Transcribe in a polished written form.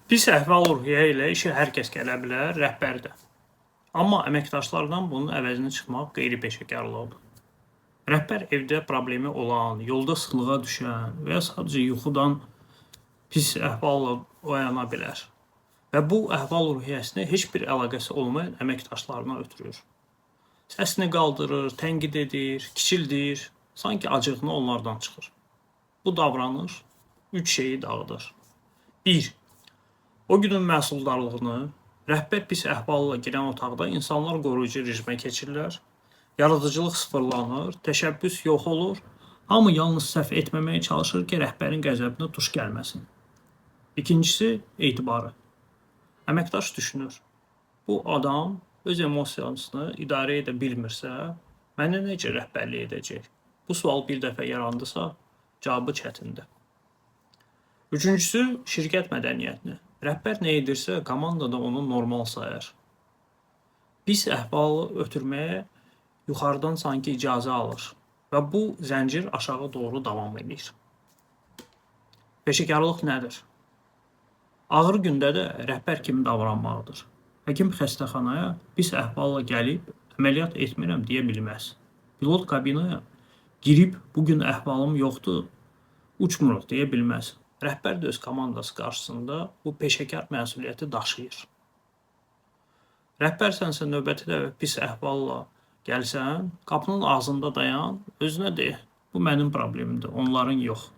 Pis əhval-ruhiyyə ilə işə hər kəs gələ bilər, rəhbər də. Amma əməkdaşlardan bunun əvəzini çıxmaq qeyri-peşəkarlıqdır. Rəhbər evdə problemi olan, yolda sıxlığa düşən və ya sadəcə yuxudan pis əhvalla oyana bilər. Və bu əhval-ruhiyyəsinə heç bir əlaqəsi olmayan əməkdaşlarına ötürür. Səsini qaldırır, tənqid edir, kiçildir, sanki acığını onlardan çıxır. Bu davranış 3 şeyi dağıdır. 1. O günün məhsuldarlığını, rəhbər pis əhvalla girən otaqda insanlar qoruyucu rejimə keçirlər, yaradıcılıq sıfırlanır, təşəbbüs yox olur, hamı yalnız səhv etməməyə çalışır ki, rəhbərin qəzəbinə tuş gəlməsin. İkincisi, etibarı. Əməkdaş düşünür, bu adam öz emosiyasını idarə edə bilmirsə, mənə necə rəhbərlik edəcək? Bu sual bir dəfə yarandısa, cavabı çətindir. Üçüncüsü, şirkət mədəniyyətini. Rəhbər nə edirsə, komanda da onu normal sayar. Pis əhvalı ötürməyə yuxarıdan sanki icazə alır və bu zəncir aşağı doğru davam edir. Peşəkarlıq nədir? Ağır gündə də rəhbər kimi davranmalıdır. Həkim xəstəxanaya pis əhvalla gəlib, əməliyyat etmirəm deyə bilməz. Pilot kabinaya girib, bugün əhvalım yoxdur, uçmuruq deyə bilməz. Rəhbər də öz komandası qarşısında bu peşəkar məsuliyyəti daşıyır. Rəhbərsənsə növbəti dəfə pis əhvalla gəlsən, qapının ağzında dayan, özünə de, bu mənim problemimdir, onların yox.